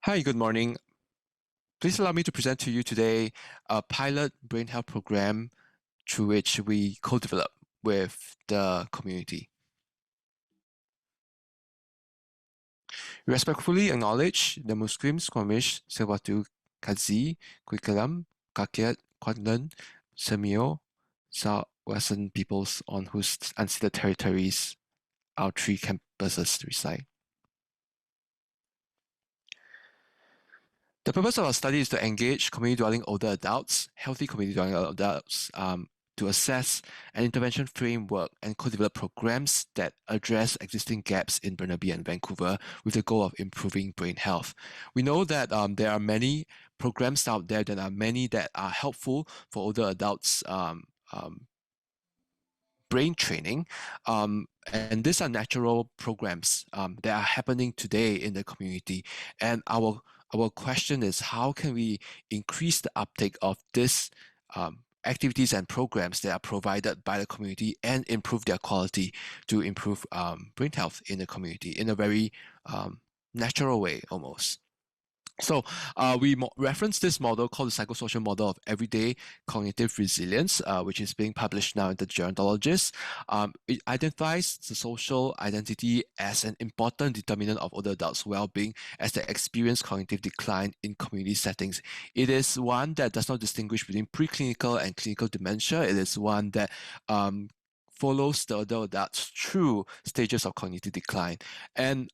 Hi, good morning. Please allow me to present to you today a pilot brain health program through which we co-develop with the community. We respectfully acknowledge the Muslim, Squamish, Silvatu, Kazi, Quikalam, Kakiat, Kwantlen, Semio, Southwestern peoples on whose unceded territories our three campuses reside. The purpose of our study is to engage community-dwelling older adults, healthy community-dwelling adults, to assess an intervention framework and co-develop programs that address existing gaps in Burnaby and Vancouver with the goal of improving brain health. We know that there are many programs out there that are helpful for older adults brain training. And these are natural programs that are happening today in the community. And our question is, how can we increase the uptake of these activities and programs that are provided by the community and improve their quality to improve brain health in the community in a very natural way almost. So we reference this model called the psychosocial model of everyday cognitive resilience, which is being published now in the Gerontologist. It identifies the social identity as an important determinant of older adults' well-being as they experience cognitive decline in community settings. It is one that does not distinguish between preclinical and clinical dementia. It is one that follows the adults through stages of cognitive decline. And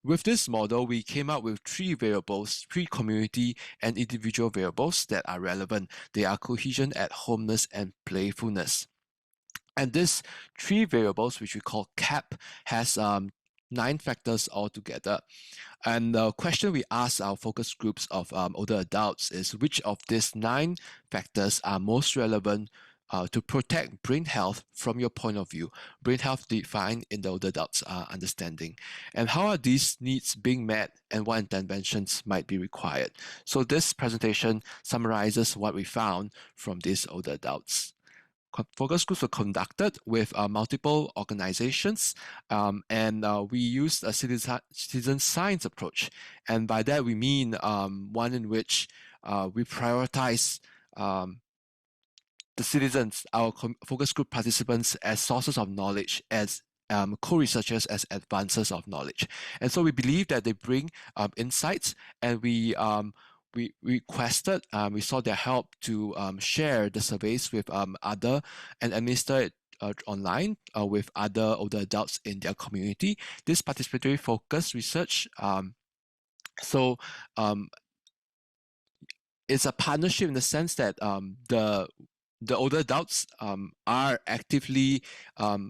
with this model, we came up with three variables, three community and individual variables that are relevant. They are cohesion, at-homeness, and playfulness. And these three variables, which we call CAP, has 9 factors altogether. And the question we ask our focus groups of older adults is which of these 9 factors are most relevant to protect brain health from your point of view, brain health defined in the older adults' understanding. And how are these needs being met and what interventions might be required? So this presentation summarizes what we found from these older adults. Focus groups were conducted with multiple organizations, and we used a citizen science approach. And by that, we mean one in which we prioritize the citizens, our focus group participants, as sources of knowledge, as co-researchers, as advancers of knowledge. And so we believe that they bring insights, and we requested, we sought their help to share the surveys with other and administer it online with other older adults in their community. This participatory focus research, it's a partnership in the sense that the older adults are actively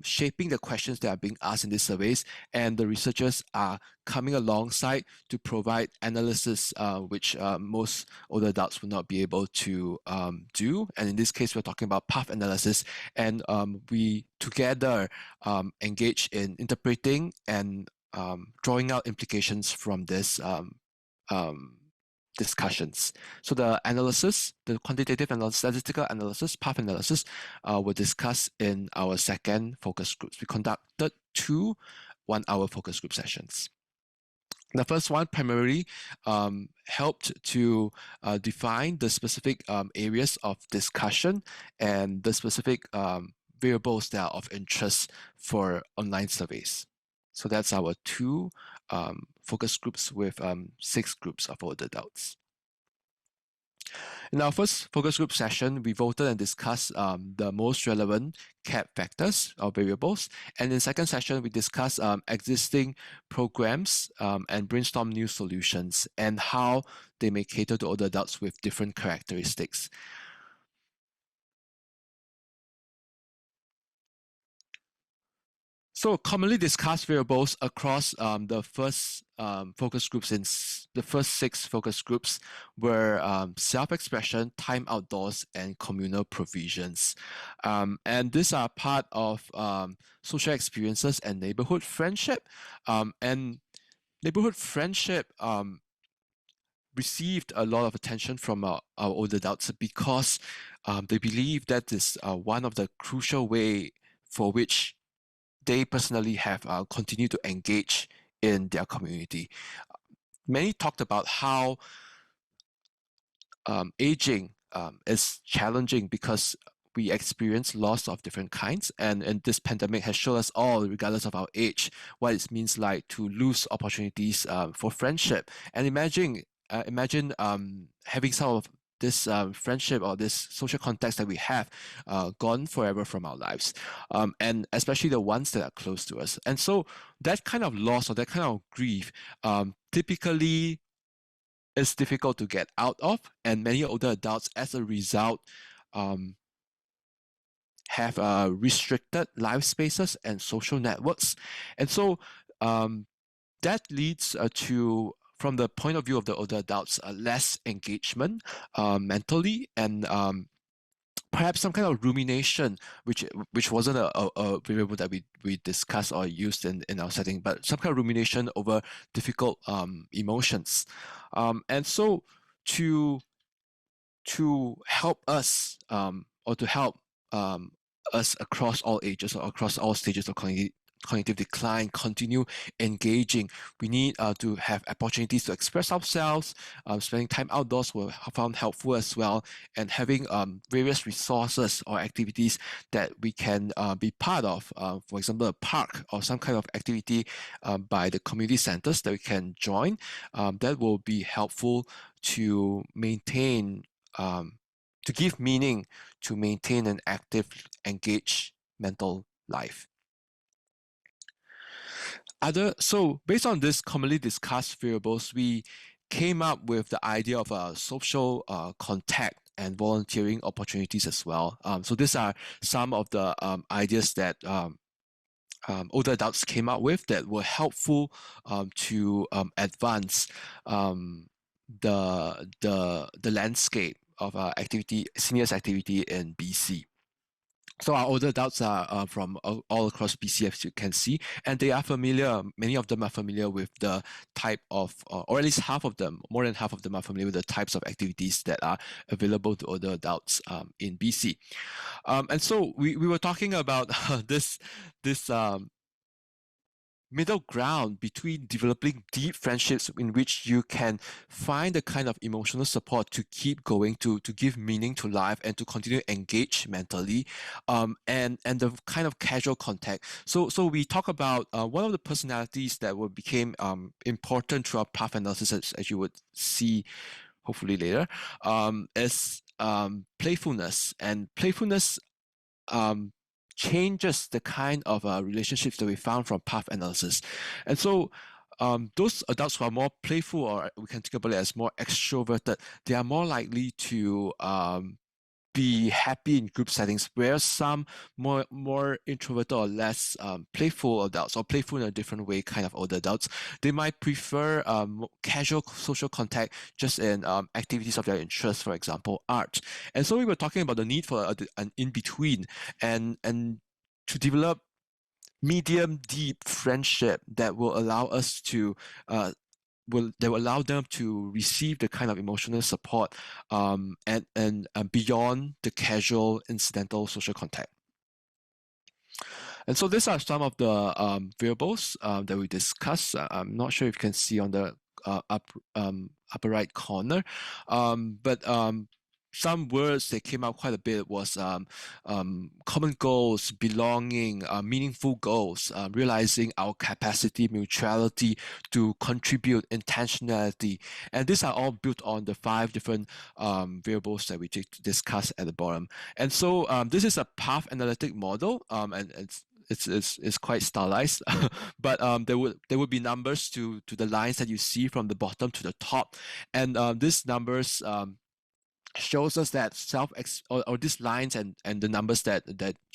shaping the questions that are being asked in these surveys, and the researchers are coming alongside to provide analysis, which most older adults will not be able to do. And in this case, we're talking about path analysis, and we together engage in interpreting and drawing out implications from this discussions. So the analysis, the quantitative analysis, statistical analysis, path analysis were discussed in our second focus groups. We conducted 2 one-hour focus group sessions. The first one primarily helped to define the specific areas of discussion and the specific variables that are of interest for online surveys. So that's our 2 focus groups with 6 groups of older adults. In our first focus group session, we voted and discussed the most relevant CAP factors or variables. And in the second session, we discussed existing programs and brainstorm new solutions and how they may cater to older adults with different characteristics. So commonly discussed variables across the first focus groups in the first 6 focus groups were self-expression, time outdoors, and communal provisions. And these are part of social experiences and neighborhood friendship. And neighborhood friendship received a lot of attention from our older adults because they believe that is one of the crucial way for which they personally have continued to engage in their community. many talked about how aging is challenging because we experience loss of different kinds, and this pandemic has shown us all, regardless of our age, what it means like to lose opportunities for friendship. And imagine having some of this friendship or this social context that we have gone forever from our lives, and especially the ones that are close to us. And so that kind of loss or that kind of grief typically is difficult to get out of, and many older adults, as a result, um, have restricted life spaces and social networks. And so that leads to, from the point of view of the older adults, less engagement mentally, and perhaps some kind of rumination, which wasn't a variable that we discussed or used in our setting, but some kind of rumination over difficult emotions. And so to help us, or to help us across all ages or across all stages of cognitive decline continue engaging, we need to have opportunities to express ourselves. Spending time outdoors will found helpful as well, and having various resources or activities that we can be part of, for example a park or some kind of activity by the community centers that we can join, that will be helpful to maintain, to give meaning, to maintain an active, engaged mental life. So based on this commonly discussed variables, we came up with the idea of a social contact and volunteering opportunities as well. So these are some of the ideas that older adults came up with that were helpful to advance the landscape of seniors activity in BC. So our older adults are from all across BC, as you can see, and they are familiar. Many of them are familiar with the type of, or at least half of them, more than half of them are familiar with the types of activities that are available to older adults in BC. And so we were talking about this middle ground between developing deep friendships in which you can find the kind of emotional support to keep going, to give meaning to life and to continue to engage mentally, and the kind of casual contact. So we talk about one of the personalities that became important through our path analysis, as you would see hopefully later, is playfulness. And playfulness changes the kind of relationships that we found from path analysis. And so those adults who are more playful, or we can think about it as more extroverted, they are more likely to be happy in group settings, whereas some more introverted or less playful adults, or playful in a different way kind of older adults, they might prefer casual social contact just in activities of their interest, for example art. And so we were talking about the need for an in-between, and to develop medium deep friendship that will allow us to that will allow them to receive the kind of emotional support and beyond the casual incidental social contact. And so these are some of the variables that we discussed. I'm not sure if you can see on the upper right corner, but some words that came out quite a bit was common goals, belonging, meaningful goals, realizing our capacity, mutuality to contribute, intentionality. And these are all built on the 5 different variables that we discussed at the bottom. And so this is a path analytic model, and it's quite stylized, but there would be numbers to the lines that you see from the bottom to the top, and these numbers shows us that or these lines and the numbers that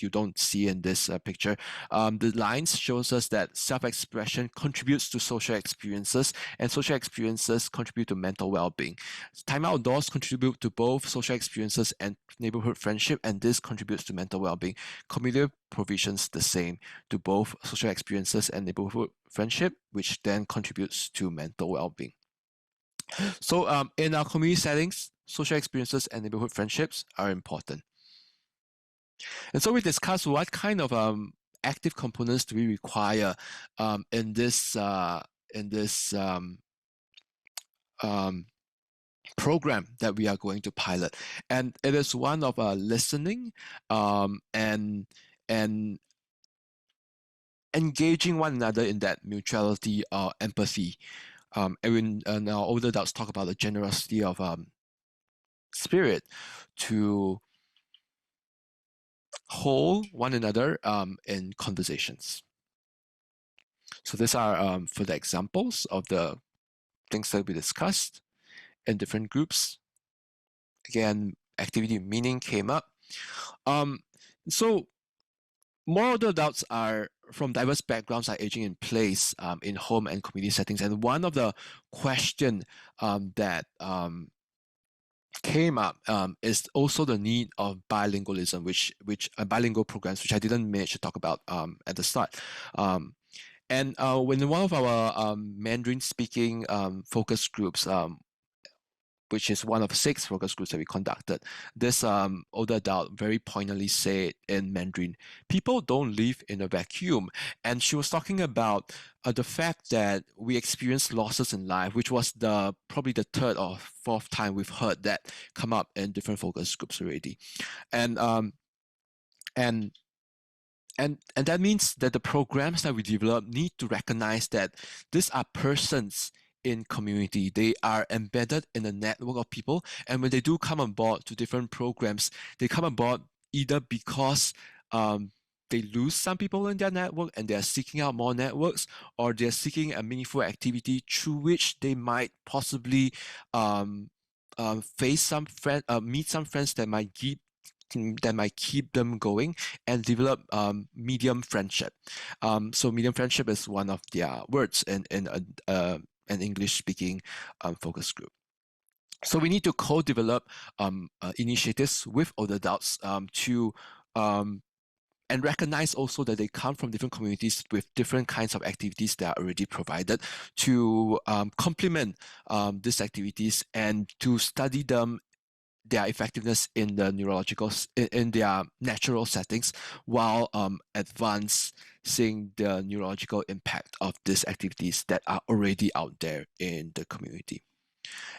you don't see in this picture, the lines shows us that self-expression contributes to social experiences, and social experiences contribute to mental well-being. Time outdoors contribute to both social experiences and neighborhood friendship, and this contributes to mental well-being. Community provisions the same, to both social experiences and neighborhood friendship, which then contributes to mental well-being. So in our community settings, social experiences and neighborhood friendships are important. And so we discussed what kind of active components do we require in this program that we are going to pilot, and it is one of listening and engaging one another in that mutuality or empathy. And our older adults talk about the generosity of spirit to hold one another in conversations. So these are further examples of the things that we discussed in different groups. Again, activity meaning came up. So more older adults are from diverse backgrounds are aging in place in home and community settings. And one of the question that came up is also the need of bilingualism, which bilingual programs, which I didn't manage to talk about at the start. And when one of our Mandarin speaking focus groups, which is one of 6 focus groups that we conducted, this older adult very poignantly said in Mandarin, people don't live in a vacuum. And she was talking about the fact that we experience losses in life, which was probably the 3rd or 4th time we've heard that come up in different focus groups already. And and and that means that the programs that we develop need to recognize that these are persons in community. They are embedded in a network of people, and when they do come on board to different programs, they come on board either because they lose some people in their network and they are seeking out more networks, or they're seeking a meaningful activity through which they might possibly face some meet some friends that might keep them going and develop medium friendship. So medium friendship is one of their words in an English speaking focus group. So we need to co-develop initiatives with older adults to and recognize also that they come from different communities with different kinds of activities that are already provided to complement these activities and to study them, their effectiveness in the in their natural settings, while advancing the neurological impact of these activities that are already out there in the community.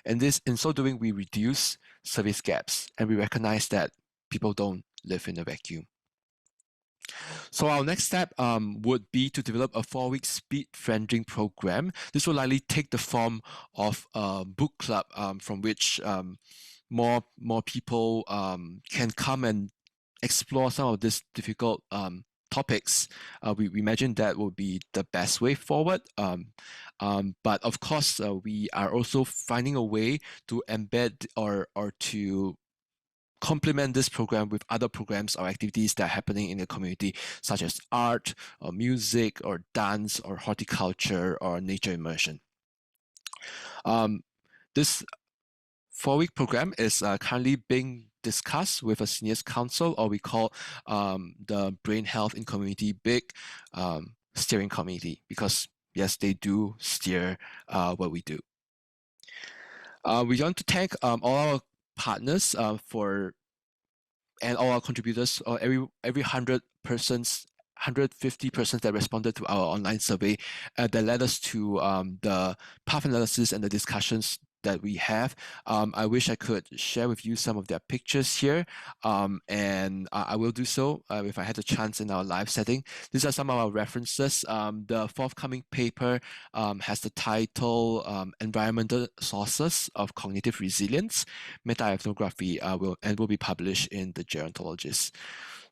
And in so doing, we reduce service gaps and we recognize that people don't live in a vacuum. So our next step would be to develop a 4-week speed friending program. This will likely take the form of a book club from which more people can come and explore some of these difficult topics. We imagine that will be the best way forward. But of course, we are also finding a way to embed or to complement this program with other programs or activities that are happening in the community, such as art or music or dance or horticulture or nature immersion. This 4-week program is currently being discussed with a seniors council, or we call the Brain Health in Community Big Steering Committee, because yes, they do steer what we do. We want to thank all our partners and all our contributors, or every 150 persons that responded to our online survey that led us to the path analysis and the discussions that we have. I wish I could share with you some of their pictures here, and I will do so if I had a chance in our live setting. These are some of our references. The forthcoming paper has the title Environmental Sources of Cognitive Resilience, Meta-ethnography, will be published in the Gerontologist.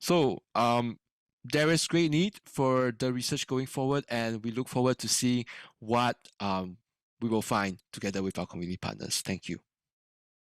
So there is great need for the research going forward, and we look forward to see what we will find together with our community partners. Thank you.